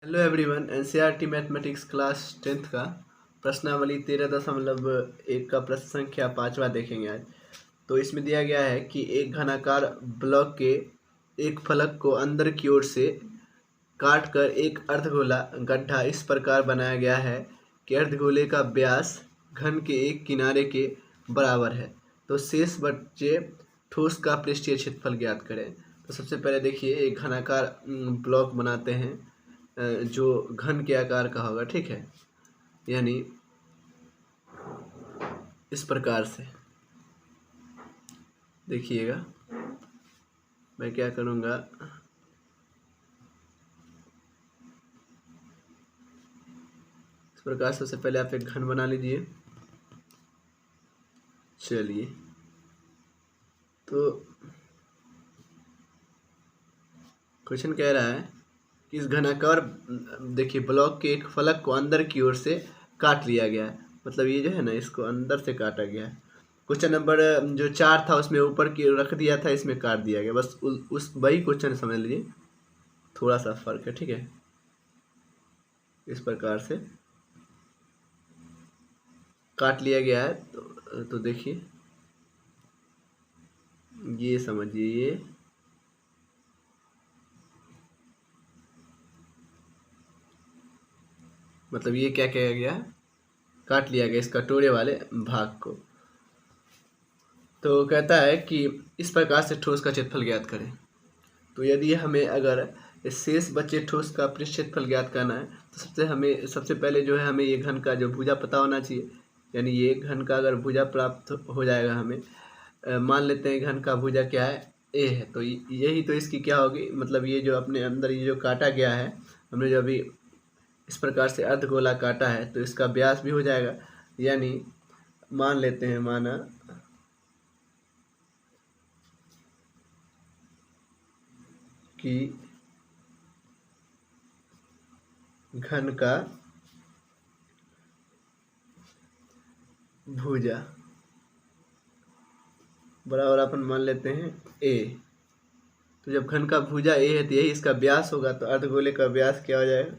Hello everyone, NCERT mathematics class 10th का प्रश्नावली 13.1 का प्रश्न संख्या 5वां देखेंगे आज। तो इसमें दिया गया है कि एक घनाकार ब्लॉक के एक फलक को अंदर की ओर से काट कर एक अर्धगोला गड्ढा इस प्रकार बनाया गया है कि अर्धगोले का व्यास घन के एक किनारे के बराबर है। तो शेष बचे ठोस का पृष्ठीय क्षेत्रफल ज्ञात करें। तो सबसे पहले देखिए, एक घनाकार ब्लॉक बनाते हैं जो घन के आकार का होगा, ठीक है। यानी इस प्रकार से देखिएगा, मैं क्या करूँगा, इस प्रकार सबसे पहले आप एक घन बना लीजिए। चलिए, तो क्वेश्चन कह रहा है कि इस घनाकार देखिए ब्लॉक के एक फलक को अंदर की ओर से काट लिया गया है। मतलब ये जो है ना, इसको अंदर से काटा गया है। क्वेश्चन नंबर जो 4 था उसमें ऊपर की रख दिया था, इसमें काट दिया गया। बस उस वही क्वेश्चन समझ लीजिए, थोड़ा सा फर्क है, ठीक है। इस प्रकार से काट लिया गया है। तो देखिए, ये समझिए, ये मतलब ये क्या किया गया है, काट लिया गया इस कटोरे वाले भाग को। तो कहता है कि इस प्रकार से ठोस का क्षेत्रफल ज्ञात करें। तो यदि हमें अगर शेष बचे ठोस का पृष्ठ क्षेत्रफल ज्ञात करना है तो सबसे पहले जो है हमें ये घन का जो भुजा पता होना चाहिए। यानी ये घन का अगर भुजा प्राप्त हो जाएगा हमें, मान लेते हैं घन का भुजा क्या है, ए है। तो यही तो इसकी क्या होगी, मतलब ये जो अपने अंदर ये जो काटा गया है, हमने जो अभी इस प्रकार से अर्धगोला काटा है, तो इसका व्यास भी हो जाएगा। यानी मान लेते हैं, माना कि घन का भुजा बराबर अपन मान लेते हैं ए। तो जब घन का भुजा ए है तो यही इसका व्यास होगा। तो अर्धगोले का व्यास क्या हो जाएगा,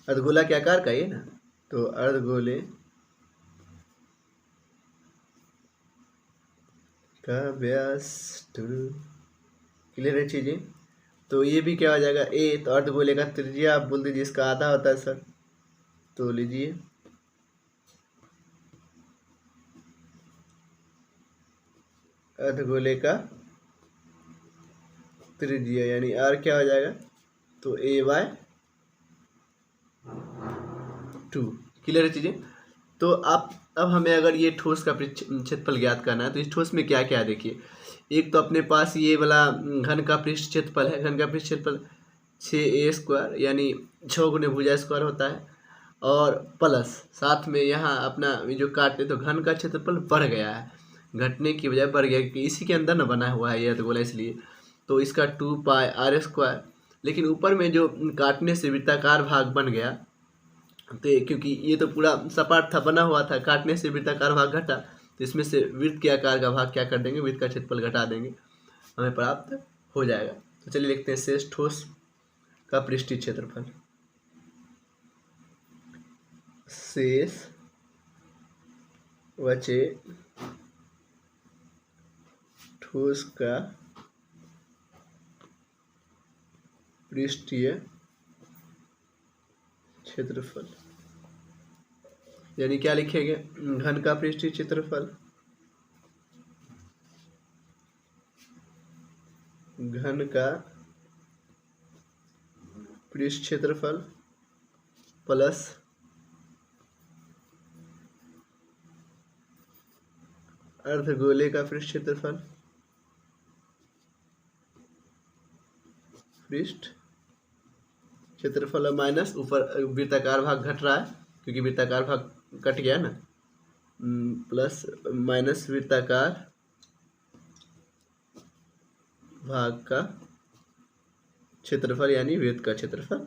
अर्धगोला के आकार का ये ना, तो अर्धगोले का व्यास। क्लियर है चीजें। तो ये भी क्या हो जाएगा ए। तो अर्धगोले का त्रिज्या आप बोल दीजिए, इसका आधा होता है सर। तो लीजिए, अर्धगोले का त्रिज्या यानी आर क्या हो जाएगा, तो a/2। क्लियर है चीजें। तो अब हमें अगर ये ठोस का क्षेत्रफल ज्ञात करना है तो इस ठोस में क्या क्या देखिए, एक तो अपने पास ये वाला घन का पृष्ठ क्षेत्रफल है। घन का पृष्ठ क्षेत्रफल 6a² यानी 6 गुने भुजा स्क्वायर होता है, और प्लस साथ में यहाँ अपना जो काटे तो घन का क्षेत्रफल बढ़ गया है, घटने की बजाय बढ़ गया, क्योंकि इसी के अंदर ना बना हुआ है ये अर्धगोला, इसलिए। तो इसका 2πr²। लेकिन ऊपर में जो काटने से वृत्ताकार भाग बन गया, तो क्योंकि ये तो पूरा सपाट था, बना हुआ था, काटने से वृत्ताकार भाग घटा, तो इसमें से वृत्त के आकार का भाग क्या कर देंगे, वृत्त का क्षेत्रफल घटा देंगे, हमें प्राप्त हो जाएगा। तो चलिए लिखते हैं शेष ठोस का पृष्ठीय क्षेत्रफल। शेष बचे ठोस का पृष्ठीय क्षेत्रफल, यानी क्या लिखेंगे, घन का पृष्ठीय क्षेत्रफल, घन का पृष्ठ क्षेत्रफल प्लस अर्धगोले का पृष्ठ क्षेत्रफल, पृष्ठ क्षेत्रफल माइनस ऊपर वृत्ताकार भाग घट रहा है क्योंकि वृत्ताकार भाग कट गया ना, प्लस माइनस वृत्ताकार भाग का क्षेत्रफल यानी वृत्त का क्षेत्रफल।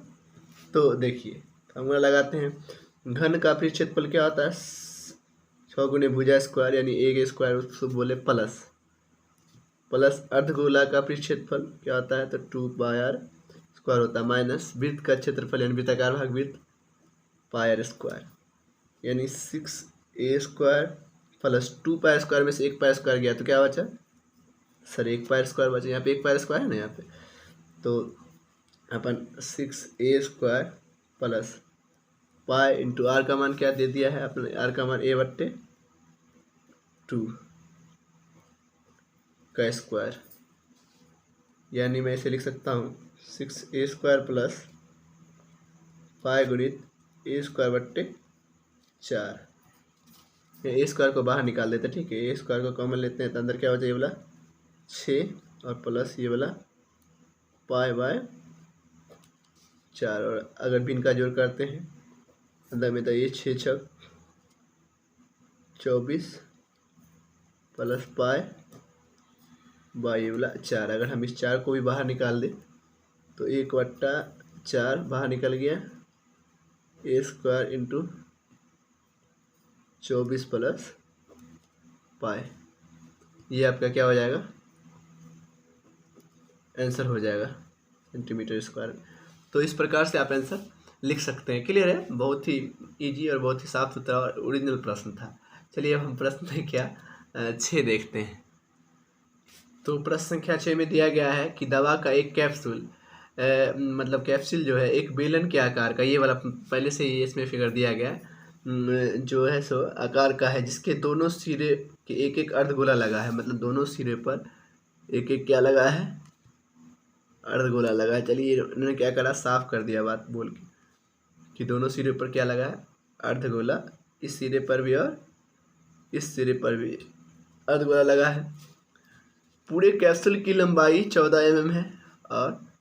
तो देखिए फॉर्मूला लगाते हैं, घन का पृष्ठ क्षेत्रफल क्या होता है, 6 गुने भुजा स्क्वायर यानी a² उसको बोले प्लस अर्धगोला का पृष्ठ क्षेत्रफल क्या होता है, तो 2πr² स्क्वायर होता है माइनस वृत्त का क्षेत्रफल यानी वृत्ताकार भाग वृत्त पाई आर स्क्वायर, यानी 6a² प्लस 2 पाई स्क्वायर में से 1 पाई स्क्वायर गया तो क्या बचा सर 1 पाई स्क्वायर बचा। यहाँ पे 1 पाई स्क्वायर है ना यहाँ पे, तो अपन 6a² plus pi into r का मान क्या दे दिया है अपने, आर का मान a/2 का स्क्वायर, यानी मैं इसे लिख सकता हूँ 6a² प्लस पाई गुणित a²/4। a² को बाहर निकाल देते हैं, ठीक है, a² को कॉमन लेते हैं तो अंदर क्या हो जाए ये वाला 6 और प्लस ये वाला पाई/4, और अगर भिन्न का जोड़ करते हैं अंदर में तो ये 6 × 24 प्लस पाई/ये वाला 4। अगर हम इस 4 को भी बाहर निकाल दें तो 1/4 बाहर निकल गया, a² इंटू 24 प्लस पाई, ये आपका क्या हो जाएगा आंसर हो जाएगा सेंटीमीटर स्क्वायर। तो इस प्रकार से आप आंसर लिख सकते हैं। क्लियर है, बहुत ही इजी और बहुत ही साफ सुथरा और ओरिजिनल प्रश्न था। चलिए अब हम प्रश्न संख्या 6 देखते हैं। तो प्रश्न संख्या 6 में दिया गया है कि दवा का एक कैप्सूल मतलब कैप्सूल जो है एक बेलन के आकार का, ये वाला पहले से ही इसमें फिगर दिया गया है, जो है सो आकार का है, जिसके दोनों सिरे के एक एक अर्धगोला लगा है, मतलब दोनों सिरे पर एक एक क्या लगा है अर्धगोला लगा है। चलिए इन्होंने क्या करा साफ कर दिया बात बोल के कि दोनों सिरे पर क्या लगा है अर्धगोला, इस सिरे पर भी और इस सिरे पर भी अर्धगोला लगा है। पूरे कैप्सूल की लंबाई 14 mm है और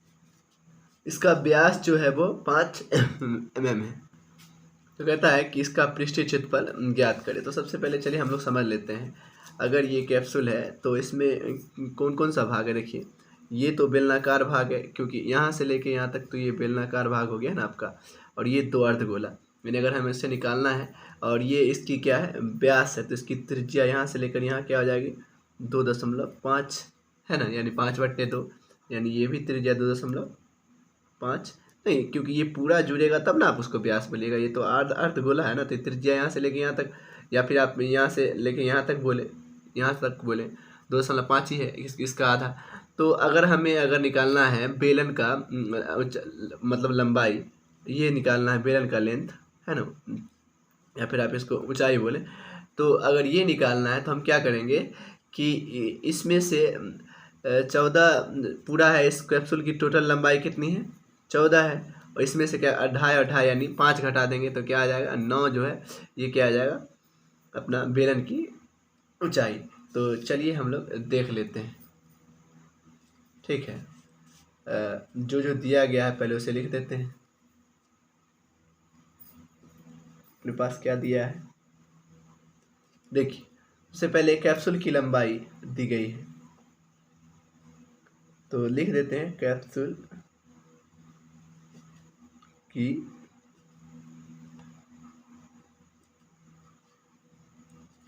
इसका व्यास जो है वो 5 mm है। तो कहता है कि इसका पृष्ठीय क्षेत्रफल ज्ञात करें। तो सबसे पहले चलिए हम लोग समझ लेते हैं, अगर ये कैप्सूल है तो इसमें कौन कौन सा भाग है। देखिए ये तो बेलनाकार भाग है, क्योंकि यहाँ से लेके यहाँ तक तो ये बेलनाकार भाग हो गया ना आपका, और ये 2 अर्धगोला, यानी अगर हमें इससे निकालना है और ये इसकी क्या है व्यास है, तो इसकी त्रिज्या यहाँ से लेकर यहाँ क्या हो जाएगी 2.5 है ना, यानी 5/2, यानी ये भी त्रिज्या 2.5 नहीं, क्योंकि ये पूरा जुड़ेगा तब ना आप उसको व्यास बोलिएगा, ये तो अर्धगोला है ना, तो त्रिज्या यहाँ से लेके यहाँ तक, या फिर आप यहाँ से लेके यहाँ तक बोले, यहाँ तक बोले 2.5 ही है इसका आधा। तो अगर हमें निकालना है बेलन का मतलब लंबाई, ये निकालना है बेलन का लेंथ है ना, या फिर आप इसको ऊंचाई बोले, तो अगर ये निकालना है तो हम क्या करेंगे कि इसमें से 14 पूरा है, इस कैप्सूल की टोटल लंबाई कितनी है 14 है, और इसमें से क्या 2.5 यानी 5 घटा देंगे तो क्या आ जाएगा 9 जो है ये क्या आ जाएगा अपना बेलन की ऊंचाई। तो चलिए हम लोग देख लेते हैं, ठीक है, जो जो दिया गया है पहले उसे लिख देते हैं। अपने पास क्या दिया है देखिए, सबसे पहले कैप्सूल की लंबाई दी गई है, तो लिख देते हैं कैप्सूल की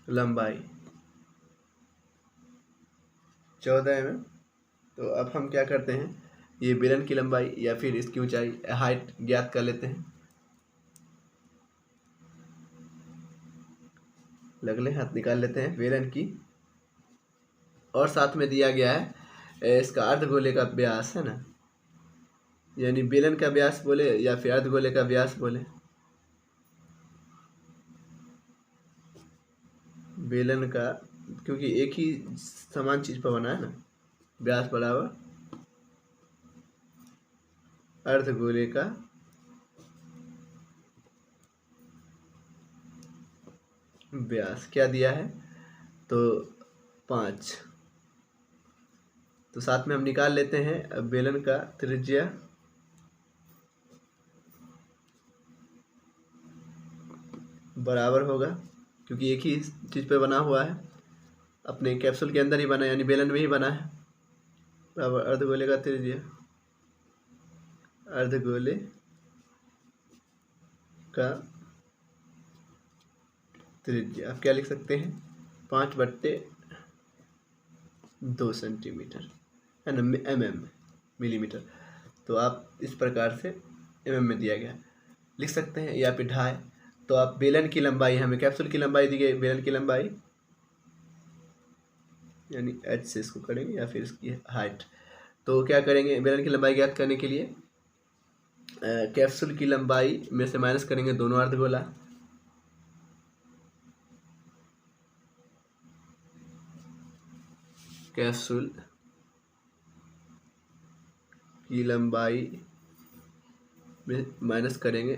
लंबाई 14 mm। तो अब हम क्या करते हैं, ये बेलन की लंबाई या फिर इसकी ऊंचाई हाइट ज्ञात कर लेते हैं। लगले हाथ निकाल लेते हैं बेलन की, और साथ में दिया गया है इसका अर्धगोले का व्यास है ना, यानी बेलन का व्यास बोले या फिर अर्धगोले का व्यास बोले, बेलन का, क्योंकि एक ही समान चीज पर बना है ना, व्यास बराबर अर्धगोले का व्यास क्या दिया है तो 5। तो साथ में हम निकाल लेते हैं बेलन का त्रिज्या बराबर होगा, क्योंकि एक ही चीज पे बना हुआ है, अपने कैप्सूल के अंदर ही बना है, यानी बेलन में ही बना है, बराबर अर्धगोले का त्रिज्या, अर्धगोले का त्रिज्या आप क्या लिख सकते हैं 5/2 सेंटीमीटर है ना, mm मिलीमीटर। तो आप इस प्रकार से में दिया गया लिख सकते हैं, या फिर ढाई। तो आप बेलन की लंबाई, हमें कैप्सूल की लंबाई दी गई, बेलन की लंबाई यानी h से इसको करेंगे, या फिर इसकी हाइट। तो क्या करेंगे, बेलन की लंबाई ज्ञात करने के लिए कैप्सूल की लंबाई में से माइनस करेंगे दोनों अर्धगोला, कैप्सूल की लंबाई में माइनस करेंगे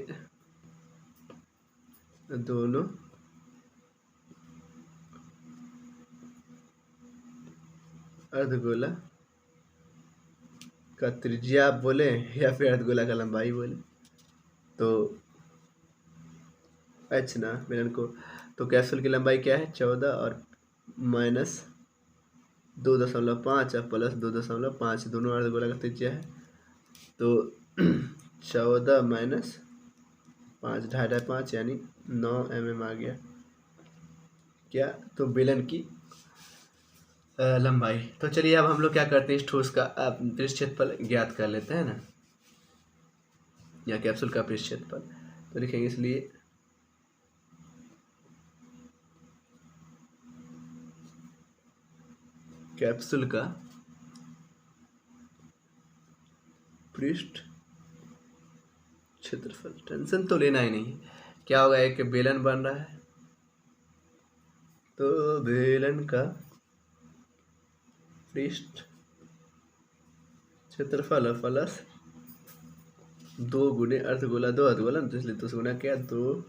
दोनों अर्धगोला का त्रिज्या आप बोले, या फिर अर्धगोला का लंबाई बोले, तो h ना बेलन को। तो कैप्सूल की लंबाई क्या है 14 और माइनस 2.5 और प्लस 2.5 दोनों अर्धगोला का त्रिज्या है। तो 14 माइनस 5 ढाई 5 यानी 9 mm आ गया क्या, तो बेलन की लंबाई। तो चलिए अब हम लोग क्या करते हैं, इस ठोस का पृष्ठ क्षेत्रफल ज्ञात कर लेते हैं ना, या कैप्सूल का पृष्ठ क्षेत्रफल। तो लिखेंगे इसलिए कैप्सूल का पृष्ठ क्षेत्रफल, टेंशन तो लेना ही नहीं है। क्या होगा, एक बेलन बन रहा है, तो बेलन का पृष्ठ क्षेत्रफल और प्लस 2 गुने अर्धगोला, 2 अर्धगोला तो इसलिए 2 से गुना क्या, 2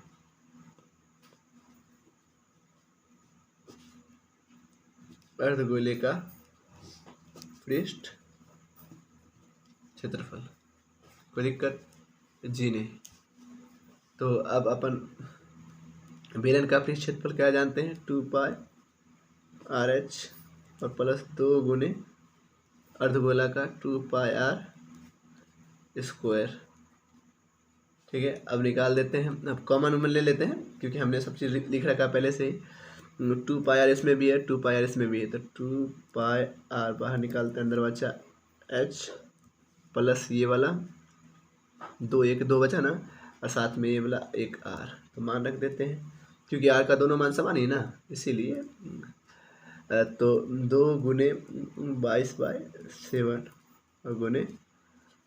अर्धगोले का पृष्ठ क्षेत्रफल। कोई दिक्कत जी नहीं। तो अब अपन बेलन का पृष्ठ क्षेत्रफल क्या जानते हैं, 2 पाई RH और प्लस 2 गुने अर्धगोला का 2 पाई R स्क्वायर। ठीक है, अब निकाल देते हैं, अब कॉमन उमन ले लेते हैं क्योंकि हमने सब चीज़ लिख रखा पहले से ही। 2 पाई R इसमें भी है, 2 पाई R इसमें भी है, तो 2 पाई R बाहर निकालते हैं, अंदर बचा H प्लस ये वाला 2, 1 2 बचा ना, और साथ में ये वाला एक R। तो मान रख देते हैं क्योंकि R का दोनों मान समान ही ना, इसीलिए। तो 2 गुने 22/7 और गुने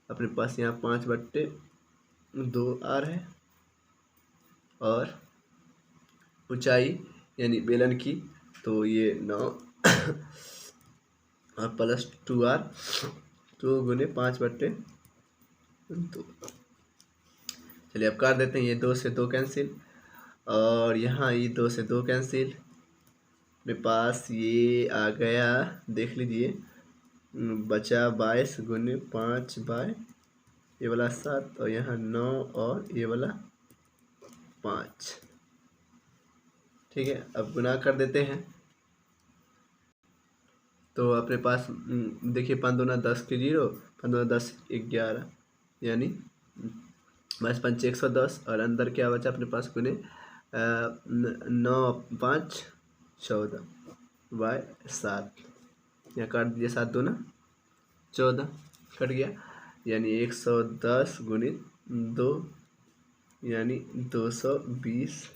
अपने पास यहाँ 5/2 R है, और ऊंचाई यानी बेलन की तो ये 9 और प्लस 2R, 2 गुने 5/2। चलिए अब काट देते हैं, ये 2 से 2 कैंसिल, और यहाँ ये 2 से 2 कैंसिल। मेरे पास ये आ गया, देख लीजिए, बचा 22 गुने 5 बाय ये वाला 7, और यहाँ 9 और ये वाला 5। ठीक है, अब गुना कर देते हैं। तो अपने पास देखिए 5 दूना 10 के 0, 5 दूना 10 11, यानी 22 5 110, और अंदर क्या बचा अपने पास गुने 9 5 14/7। यहाँ काट दीजिए, 7 दूना 14 कट गया, यानी 110 गुणित 2 यानी 220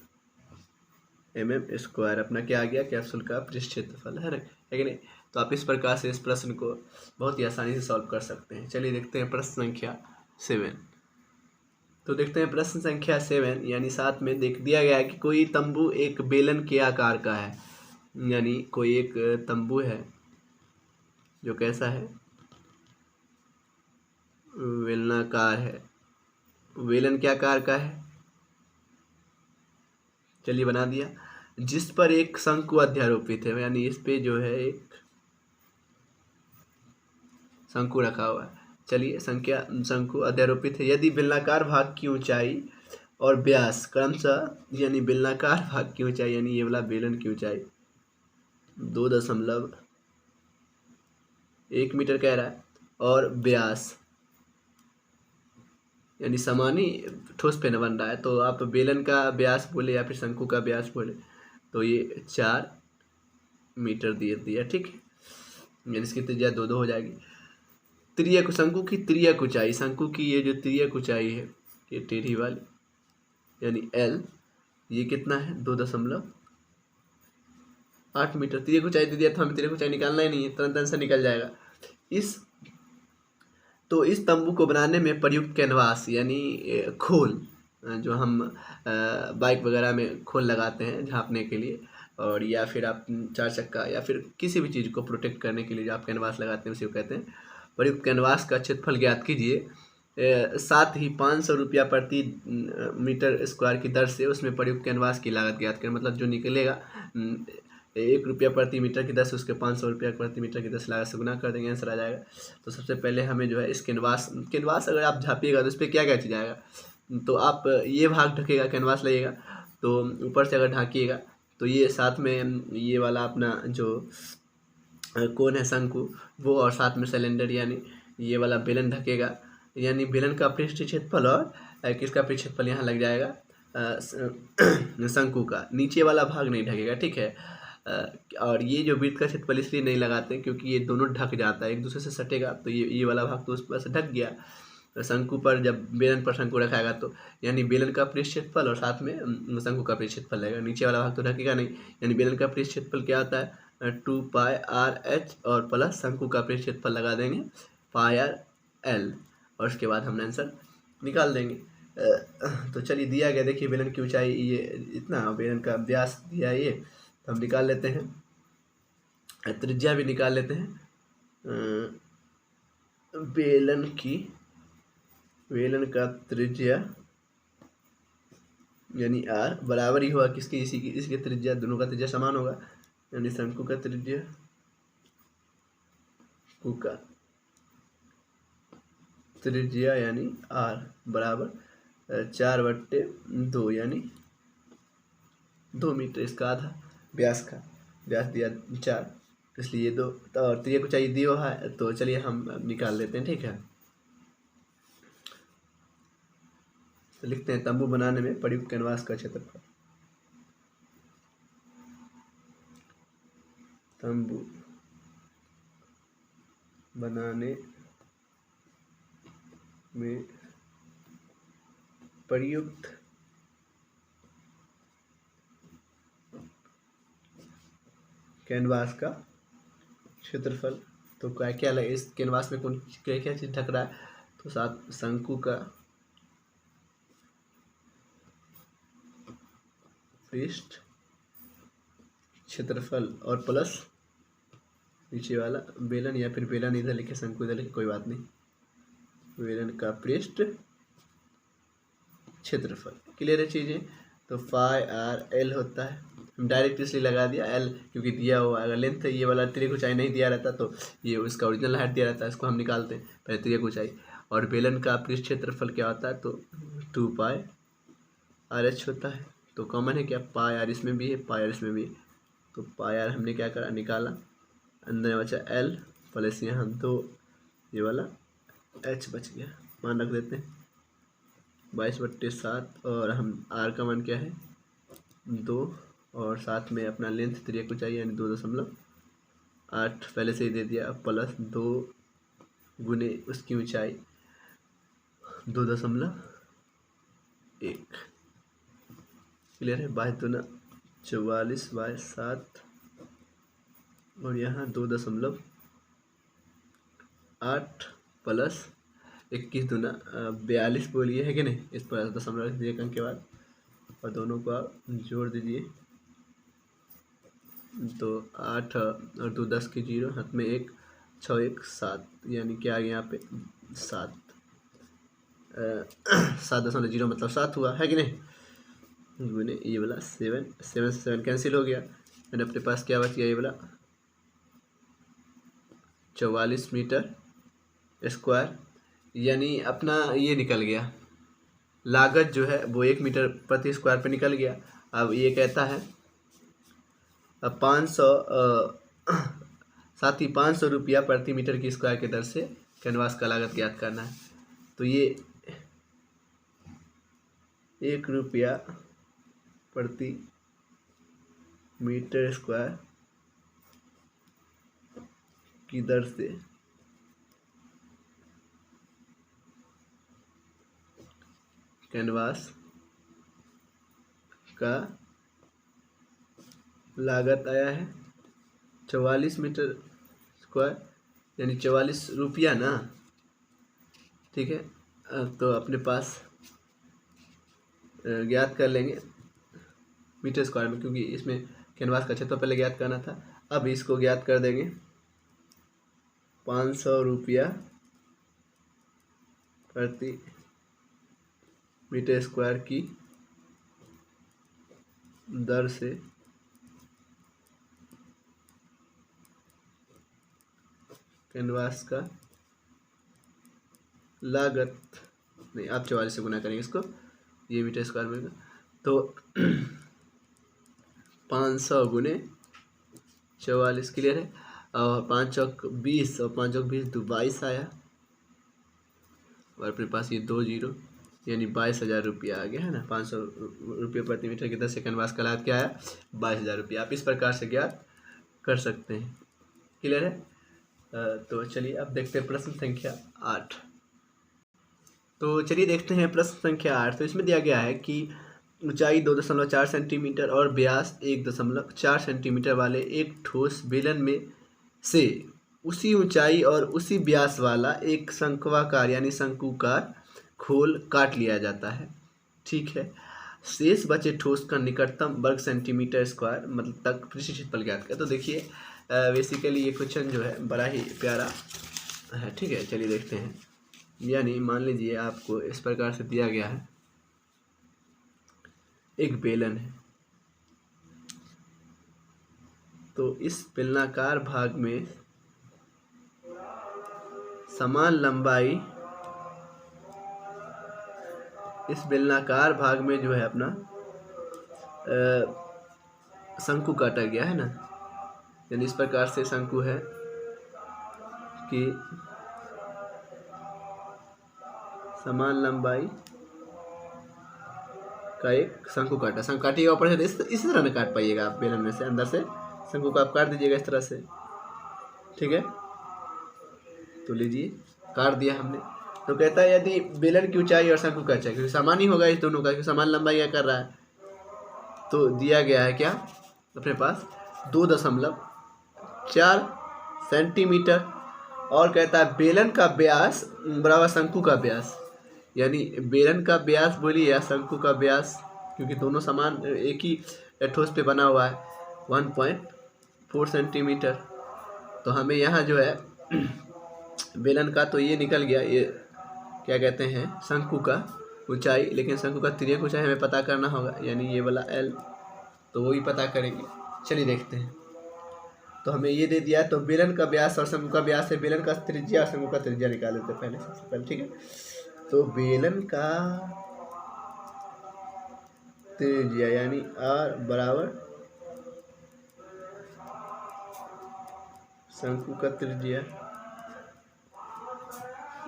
mm स्क्वायर अपना क्या आ गया, कैप्सूल का पृष्ठ क्षेत्रफल है कि नहीं। तो आप इस प्रकार से इस प्रश्न को बहुत ही आसानी से सॉल्व कर सकते हैं। चलिए देखते हैं प्रश्न संख्या 7। तो देखते हैं प्रश्न संख्या 7, यानी 7 में देख दिया गया है कि कोई तंबू एक बेलन के आकार का है, यानी कोई एक तंबू है जो कैसा है, बेलनाकार है। बेलन क्या आकार का है, चलिए बना दिया, जिस पर एक शंकु अध्यारोपित है, यानी इस पे जो है एक शंकु रखा हुआ है। चलिए शंकु अध्यारोपित है। यदि बेलनाकार भाग की ऊंचाई और व्यास क्रमशः, यानी बेलनाकार भाग की ऊंचाई यानी ये वाला बेलन की ऊंचाई 2.1 मीटर कह रहा है, और व्यास यानी समान ही ठोस पे न बन रहा है, तो आप बेलन का व्यास बोले या फिर शंकु का व्यास बोले, तो ये 4 मीटर दिया। ठीक है, यानी इसकी त्रिज्या 2 2 हो जाएगी। तिर्यक शंकु की तिर्यक ऊंचाई, शंकु की ये जो तिर्यक ऊंचाई है ये टेढ़ी वाली यानी L, ये कितना है 2.8 मीटर। तिर्यक ऊंचाई दे दिया तो हमें तिर्यक ऊंचाई निकालना ही नहीं है, तुरंत आंसर निकल जाएगा। इस तंबू को बनाने में प्रयुक्त कैनवास यानी खोल, जो हम बाइक वगैरह में खोल लगाते हैं झाँपने के लिए, और या फिर आप 4 चक्का या फिर किसी भी चीज़ को प्रोटेक्ट करने के लिए जो आप कैनवास लगाते हैं उसी को कहते हैं। प्रयुक्त कैनवास का क्षेत्रफल ज्ञात कीजिए। साथ ही 500 रुपया प्रति मीटर स्क्वायर की दर से उसमें प्रयुक्त कैनवास की लागत ज्ञात करें। मतलब जो निकलेगा 1 रुपया प्रति मीटर की दर से उसके 500 रुपया प्रति मीटर की दर से लागत से गुना कर देंगे, आंसर आ जाएगा। तो सबसे पहले हमें जो है इस कैनवास अगर आप झाँपिएगा तो इस पर क्या क्या चीज़ आएगा, तो आप ये भाग ढकेगा, कैनवास लगेगा, तो ऊपर से अगर ढाँकिएगा तो ये साथ में ये वाला अपना जो कोन है शंकु वो, और साथ में सिलेंडर यानी ये वाला बेलन ढकेगा, यानी बेलन का पृष्ठ क्षेत्रफल और किसका पृष्ठ क्षेत्रफल यहाँ लग जाएगा शंकु का, नीचे वाला भाग नहीं ढकेगा, ठीक है। और ये जो वृत्त का क्षेत्रफल इसलिए नहीं लगाते क्योंकि ये दोनों ढक जाता है, एक दूसरे से सटेगा, तो ये वाला भाग तो उस पर से ढक गया। शंकु पर जब बेलन पर शंकु रखाएगा तो यानी बेलन का पृष्ठ क्षेत्रफल और साथ में शंकु का पृष्ठ क्षेत्रफल लगेगा, नीचे वाला भाग तो ढकेगा नहीं। यानी बेलन का पृष्ठ क्षेत्रफल क्या आता है 2πr/h और प्लस शंकु का पृष्ठ क्षेत्रफल लगा देंगे πr/l, और उसके बाद हम आंसर निकाल देंगे। तो चलिए दिया गया, देखिए बेलन की ऊंचाई ये इतना, बेलन का व्यास दिया ये, तो हम निकाल लेते हैं, त्रिज्या भी निकाल लेते हैं। बेलन का त्रिज्या यानी r बराबर ही होगा किसकी, इसी की, इसकी त्रिज्या, दोनों का त्रिज्या समान होगा, यानी शंकु का त्रिज्या यानी r बराबर 4/2 यानी 2 मीटर, इसका आधा व्यास दिया 4, इसलिए ये 2, और त्रिज्या को चाहिए दिया है, तो चलिए हम निकाल लेते हैं, ठीक है। तो लिखते हैं तंबू बनाने में प्रयुक्त कैनवास का क्षेत्रफल। तंबू बनाने में प्रयुक्त कैनवास का क्षेत्रफल, तो क्या क्या लगे इस कैनवास में, कौन क्या क्या चीज़ ढक रहा है, तो साथ शंकु का पृष्ठ क्षेत्रफल और प्लस नीचे वाला बेलन, या फिर बेलन इधर लिखे शंकु इधर लिखे, कोई बात नहीं, बेलन का पृष्ठ क्षेत्रफल। क्लियर है चीज़ें, तो πr/l होता है, हम डायरेक्ट इसलिए लगा दिया l क्योंकि दिया हुआ, अगर लेंथ ये वाला त्रिज्या ऊंचाई नहीं दिया रहता तो ये उसका ओरिजिनल हाइट दिया रहता है, इसको हम निकालते हैं पहले त्रिज्या ऊंचाई। और बेलन का पृष्ठ क्षेत्रफल क्या होता है, तो 2πr/h होता है, तो कॉमन है क्या, πr इसमें भी है πr इसमें भी है, तो πr हमने क्या करा निकाला, अंदर बचा l प्लस यहाँ 2 ये वाला h बच गया, मान रख देते हैं 22/7, और हम r का मान क्या है 2, और साथ में अपना लेंथ त्रिज्या को चाहिए यानी 2.8 पहले से ही दे दिया, प्लस 2 गुने उसकी ऊंचाई 2.1। क्लियर है, 22×44/7 और यहाँ 2.8 प्लस 21×42 बोलिए, है कि नहीं, इस पर दशमलव रख दीजिए अंक के बाद, और दोनों को आप जोड़ दीजिए, तो 8 और 2 10 की 0, हाथ में 1 6 1 7, यानी क्या आ गया यहाँ पे 7.0 मतलब 7 हुआ, है कि नहीं, गुने ये वाला 7 से 7 कैंसिल हो गया, मैंने अपने पास क्या बच गया, ये वाला 44 मीटर स्क्वायर, यानी अपना ये निकल गया, लागत जो है वो 1 मीटर प्रति स्क्वायर पे निकल गया। अब ये कहता है 500 साथ ही 500 रुपया प्रति मीटर की स्क्वायर के दर से कैनवास का लागत ज्ञात करना है, तो ये 1 रुपया प्रति मीटर स्क्वायर की दर से कैनवास का लागत आया है 44 मीटर स्क्वायर, यानी 44 रुपया ना, ठीक है। तो अपने पास ज्ञात कर लेंगे मीटर स्क्वायर में, क्योंकि इसमें कैनवास का क्षेत्र पहले ज्ञात करना था। अब इसको ज्ञात कर देंगे 500 रुपया प्रति मीटर स्क्वायर की दर से कैनवास का लागत, नहीं आप 44 से गुना करेंगे इसको, ये मीटर स्क्वायर में, तो 500 गुने 44 क्लियर है। और 5 चौक 20 और 5 चौक 20 तो 22 आया, और अपने पास ये 2 जीरो, यानी 22,000 रुपया आ गया है ना। 500 रुपये प्रति मीटर की दर से कैनवास का लागत क्या आया, 22,000 रुपया। आप इस प्रकार से ज्ञात कर सकते हैं, क्लियर है। तो चलिए अब देखते हैं प्रश्न संख्या 8। तो चलिए देखते हैं प्रश्न संख्या 8। तो इसमें दिया गया है कि ऊंचाई 2.4 सेंटीमीटर और व्यास 1.4 सेंटीमीटर वाले एक ठोस बेलन में से उसी ऊंचाई और उसी व्यास वाला एक शंक्वाकार यानी शंकुकार खोल काट लिया जाता है, ठीक है। शेष बचे ठोस का निकटतम वर्ग सेंटीमीटर स्क्वायर मतलब तक पृष्ठ क्षेत्रफल ज्ञात करें। तो देखिए बेसिकली ये क्वेश्चन जो है बड़ा ही प्यारा है, ठीक है। चलिए देखते हैं। यानी मान लीजिए आपको इस प्रकार से दिया गया है, एक बेलन है, तो इस बेलनाकार भाग में समान लंबाई, इस बेलनाकार भाग में जो है अपना शंकु काटा गया है ना। यानी इस प्रकार से शंकु है कि समान लंबाई का एक शंकु काटा, शंकु काटिएगा ऊपर से इसी तरह में काट पाइएगा आप बेलन में से, अंदर से शंकु को आप काट दीजिएगा इस तरह से, ठीक है। तो लीजिए काट दिया हमने। तो कहता है यदि बेलन की ऊंचाई और शंकु का ऊंचाई, क्योंकि समान ही होगा इस दोनों का, क्योंकि समान लंबाई क्या कर रहा है, तो दिया गया है क्या अपने पास 2.4 सेंटीमीटर, और कहता है बेलन का व्यास बराबर शंकु का व्यास, यानी बेलन का व्यास बोलिए या शंकु का व्यास, क्योंकि दोनों समान एक ही ठोस पे बना हुआ है, 1.4 सेंटीमीटर। तो हमें यहाँ जो है बेलन का तो ये निकल गया, ये क्या कहते हैं शंकु का ऊंचाई, लेकिन शंकु का तिर्यक ऊंचाई हमें पता करना होगा, यानी ये वाला L, तो वो ही पता करेंगे। चलिए देखते हैं। तो हमें ये दे दिया, तो बेलन का व्यास और शंकु का व्यास है, बेलन का त्रिज्या और शंकु का त्रिज्या निकाल लेते हैं पहले, सबसे पहले, ठीक है। तो बेलन का त्रिज्या यानी R बराबर शंकु का त्रिज्या,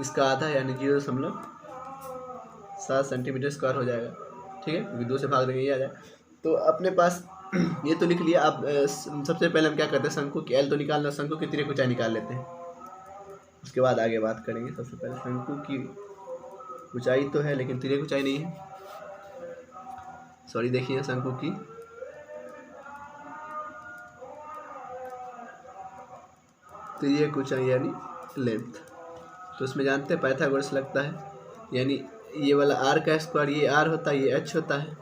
इसका आधा यानी 0.7 सेंटीमीटर स्क्वायर हो जाएगा, ठीक है, क्योंकि 2 से भाग देंगे ये आ जाएगा। तो अपने पास ये तो लिख लिया। अब सबसे पहले हम क्या करते हैं, शंकु की L तो निकालना, शंकु की तिर्यक ऊंचाई निकाल लेते हैं, उसके बाद आगे बात करेंगे। सबसे पहले शंकु की ऊंचाई तो है लेकिन तिर्यक ऊंचाई नहीं है, सॉरी, देखिए शंकु की तिर्यक ऊंचाई यानी लेंथ, तो उसमें जानते हैं पाइथागोरस लगता है, यानी ये वाला R का स्क्वायर, ये R होता है, ये H होता है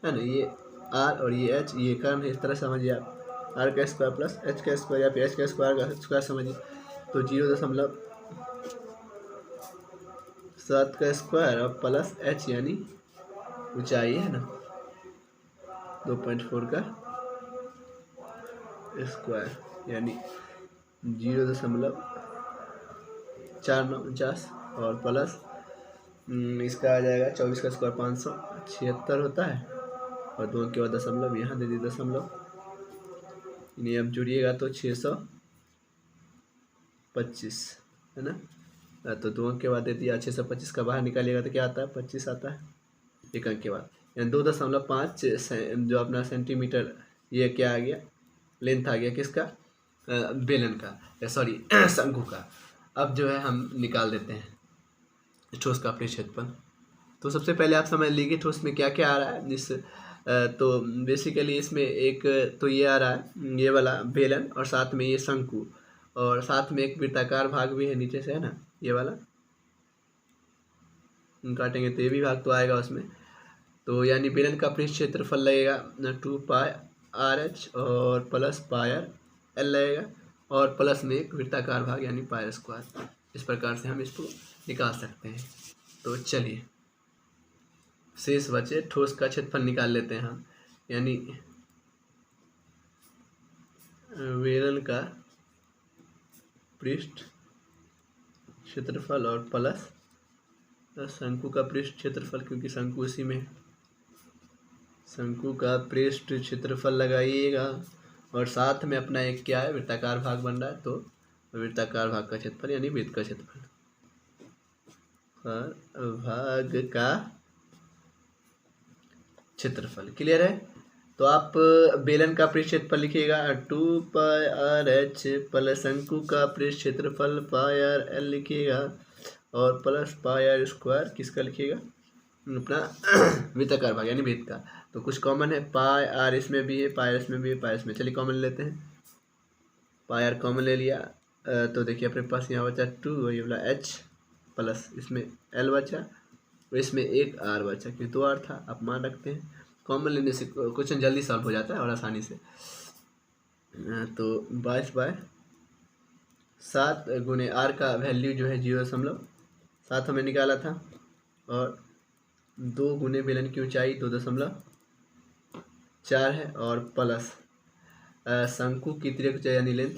ना, ये R और ये H, ये कर्ण है, इस तरह समझिए आप, R का स्क्वायर प्लस H का स्क्वायर या फिर H का स्क्वायर समझिए, तो 0.7 का स्क्वायर और प्लस H यानी ऊंचाई है ना 2.4 का स्क्वायर, यानी 0.449 और प्लस इसका आ जाएगा 24 का स्क्वायर 576 होता है, और 2 के बाद दशमलव यहाँ दे दी दशमलव, इन्हें अब जुड़िएगा तो 625 है ना। तो 2 अंक के बाद दे दिया 625 का बाहर निकालिएगा तो क्या आता है 25 आता है, 1 अंक के बाद, यानी 2.5 जो अपना सेंटीमीटर, ये क्या आ गया लेंथ आ गया किसका, बेलन का, सॉरी शंकु का। अब जो है हम निकाल देते हैं ठोस का पृष्ठ क्षेत्रफल। तो सबसे पहले आप समझ लीजिए ठोस में क्या क्या आ रहा है। तो बेसिकली इसमें एक तो ये आ रहा है, ये वाला बेलन, और साथ में ये शंकु, और साथ में एक वृत्ताकार भाग भी है नीचे से, है ना, ये वाला काटेंगे तो ये भी भाग तो आएगा उसमें। तो यानी बेलन का पृष्ठ क्षेत्रफल लगेगा 2πr/h और प्लस πr/l लगेगा, और प्लस में एक वृत्ताकार भाग यानी πr²। इस प्रकार से हम इसको निकाल सकते हैं। तो चलिए शेष बचे ठोस का क्षेत्रफल निकाल लेते हैं हम, यानी बेलन का पृष्ठ क्षेत्रफल और प्लस शंकु का पृष्ठ क्षेत्रफल, क्योंकि शंकु उसी में, शंकु का पृष्ठ क्षेत्रफल लगाइएगा, और साथ में अपना एक क्या है, वृत्ताकार भाग बन रहा है, तो वृत्ताकार भाग का क्षेत्रफल यानी वृत्त का क्षेत्रफल, भाग का क्षेत्रफल। क्लियर है। तो आप बेलन का पृष्ठ क्षेत्रफल लिखिएगा 2πr/h प्लस शंकु का पृष्ठ क्षेत्रफल πr/l लिखिएगा, और प्लस πr² किसका लिखिएगा, अपना वृत्ताकार भाग यानी वृत्त का। तो कुछ कॉमन है, πr इसमें भी है, πr इसमें भी है, πr इसमें, चलिए कॉमन लेते हैं। πr कॉमन ले लिया, तो देखिए अपने पास यहाँ बचा 2, ये वाला h प्लस इसमें l बचा, और इसमें एक r बचा, क्योंकि 2r था, आप मान रखते हैं। कॉमन लेने से क्वेश्चन जल्दी सॉल्व हो जाता है और आसानी से। तो 22/7 गुने r का वैल्यू जो है 0.7 हमें निकाला था, और 2 गुने बेलन की ऊंचाई 2.4 है, और प्लस शंकु की तिर्यक ऊंचाई यानी लेंथ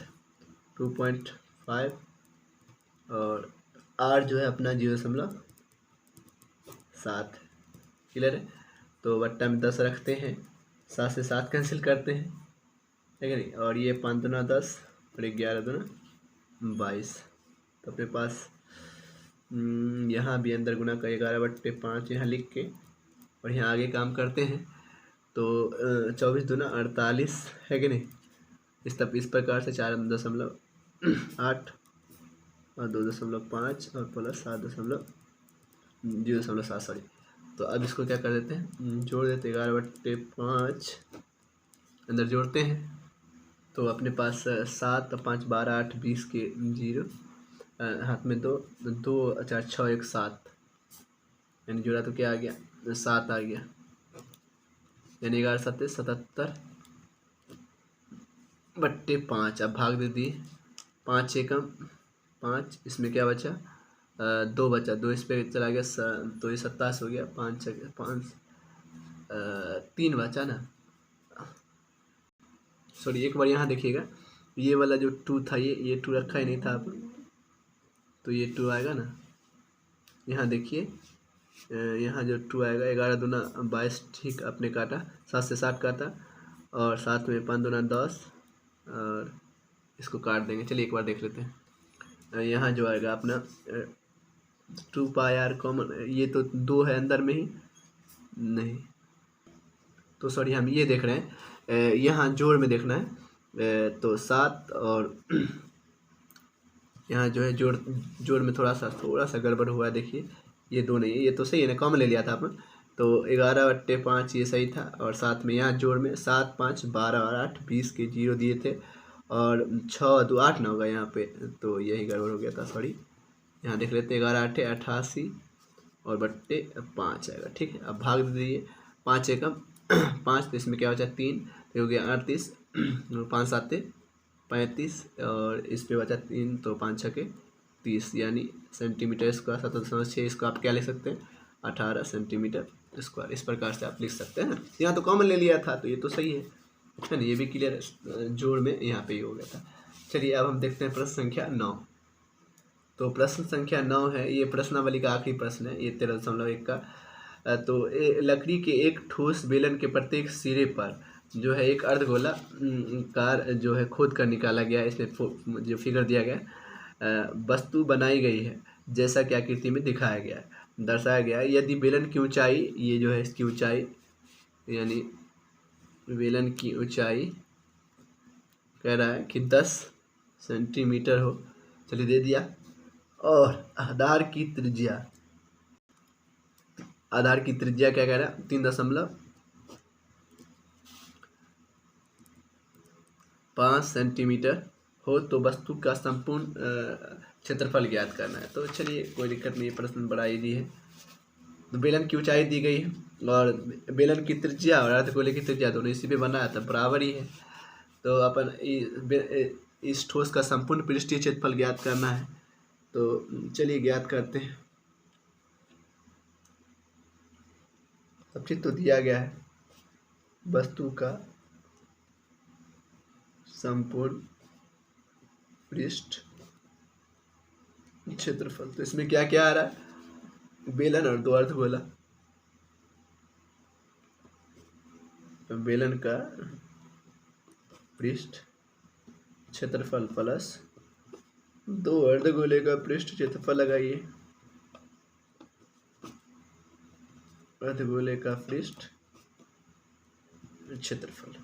2.5, और r जो है अपना 0.7। क्लियर है। तो बट्टा में 10 रखते हैं, 7 से 7 कैंसिल करते हैं, है कि नहीं, और ये 5 दूना 10 और 11 दूना 22। तो अपने पास यहाँ भी अंदर गुना का 11/5 यहाँ लिख के, और यहाँ आगे काम करते हैं। तो 24 दूना 48, है कि नहीं। इस प्रकार से 4.8 और 2.5 और प्लस 0.7, सॉरी। तो अब इसको क्या कर देते हैं, जोड़ देते हैं, 11/5 अंदर जोड़ते हैं, तो अपने पास 7 5 12 8 20 के 0, हाथ में 2 2 4 6 1 7, यानी जोड़ा तो क्या आ गया, 7 आ गया, यानी 11 7 77/5। अब भाग दे दिए, 5 एकम 5, इसमें क्या बचा, 2 बचा, 2 इस पे चला गया, तो ये 27 हो गया, 5 3 बचा ना, सॉरी एक बार यहाँ देखिएगा, ये वाला जो 2 था, ये 2 रखा ही नहीं था आप, तो ये 2 आएगा ना, यहाँ देखिए, यहाँ जो 2 आएगा, 11 दूना 22, ठीक अपने काटा, 7 से 7 काटा, और साथ में 5 दूना 10, और इसको काट देंगे। चलिए एक बार देख लेते हैं, यहाँ जो आएगा अपना 2πr कॉमन, ये तो 2 है अंदर में ही नहीं, तो सॉरी हम ये देख रहे हैं, यहाँ जोड़ में देखना है, तो 7, और यहाँ जो है जोड़ में थोड़ा सा गड़बड़ हुआ है, देखिए ये 2 नहीं है, ये तो सही है ना, कॉमन ले लिया था आपने, तो 11/5 ये सही था, और साथ में यहाँ जोड़ में 7 5 12 और 8 20 के 0 दिए थे, और 6 2 8 ना होगा यहाँ पे, तो यही गड़बड़ हो गया था, सॉरी। यहाँ देख लेते हैं, 11 8 88 और बट्टे 5 आएगा, ठीक है। अब भाग दे दीजिए, 5 एकम 5, तो इसमें क्या बचा 3, तो हो गया 38, 5 7 35, और इस पे बचा 3, तो 5 6 30, यानी सेंटीमीटर स्क्वायर 7.6, इसको आप क्या लिख सकते हैं, 18 सेंटीमीटर स्क्वायर। इस प्रकार से आप लिख सकते हैं। यहाँ तो कॉमन ले लिया था, तो ये तो सही है ना, ये भी क्लियर है, जोड़ में यहाँ पे ही हो गया था। चलिए अब हम देखते हैं प्रश्न संख्या 9। तो प्रश्न संख्या 9 है, ये प्रश्नावली का आखिरी प्रश्न है, ये 13.1 का। तो लकड़ी के एक ठोस बेलन के प्रत्येक सिरे पर जो है एक अर्धगोला कार जो है खोद कर निकाला गया, इसमें जो फिगर दिया गया वस्तु बनाई गई है, जैसा कि आकृति में दिखाया गया है, दर्शाया गया है। यदि बेलन की ऊंचाई, ये जो है इसकी ऊंचाई, यानी बेलन की ऊंचाई कह रहा है कि 10 सेंटीमीटर हो, चलिए दे दिया, और आधार की त्रिज्या आधार की त्रिज्या क्या कह रहा है, 3.5 सेंटीमीटर हो तो वस्तु का संपूर्ण क्षेत्रफल ज्ञात करना है। तो चलिए कोई दिक्कत नहीं, प्रश्न बड़ा इजी है। तो बेलन की ऊंचाई दी गई है और बेलन की त्रिज्या और अर्धगोले की त्रिज्या दोनों इसी पे बना है, तो बराबर ही है। तो अपन इस ठोस का संपूर्ण पृष्ठीय क्षेत्रफल ज्ञात करना है, तो चलिए ज्ञात करते हैं। सब चीज तो दिया गया है, वस्तु का संपूर्ण पृष्ठ क्षेत्रफल, तो इसमें क्या क्या आ रहा है, बेलन और 2 अर्धगोला। तो बेलन का पृष्ठ क्षेत्रफल प्लस 2 अर्धगोले का पृष्ठ क्षेत्रफल लगाइए, अर्धगोले का पृष्ठ क्षेत्रफल।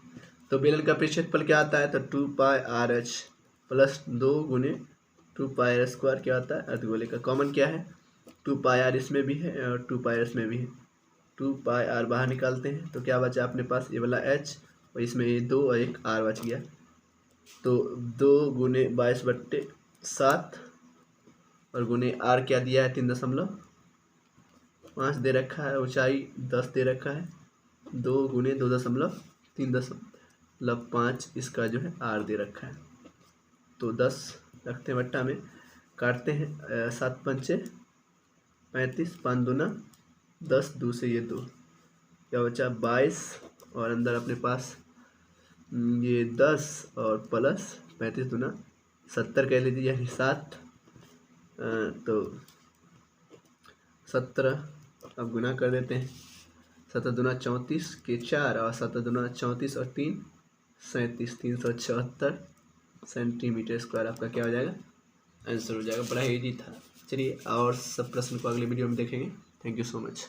तो बेलन का पृष्ठ क्षेत्रफल क्या आता है, तो 2πr(h) प्लस 2 गुने 2πr² क्या आता है, अर्धगोले का। कॉमन क्या है, 2πr इसमें भी है और 2πr इसमें भी है। 2πr बाहर निकालते हैं तो क्या बचा अपने पास, ये वाला h और इसमें ये 2 और एक r बच गया। तो 2 गुने 22/7 और गुने r क्या दिया है, 3.5 दे रखा है, ऊंचाई 10 दे रखा है। 2 गुने 2.3.5 इसका जो है r दे रखा है। तो 10 रखते हैं बट्टा में, काटते हैं 7 पंचे 35, 5 दूना 10, 2 से ये 2 क्या बचा 22 और अंदर अपने पास ये 10 और प्लस 35 दूना 70 कह लीजिए, यानी 7। तो 17 अब गुना कर देते हैं, 7 दूना 34 के 4 और 7 दूना 34 और 3 37, 376 सेंटीमीटर स्क्वायर आपका क्या हो जाएगा, आंसर हो जाएगा। बड़ा इजी था। चलिए और सब प्रश्न को अगले वीडियो में देखेंगे। Thank you so much.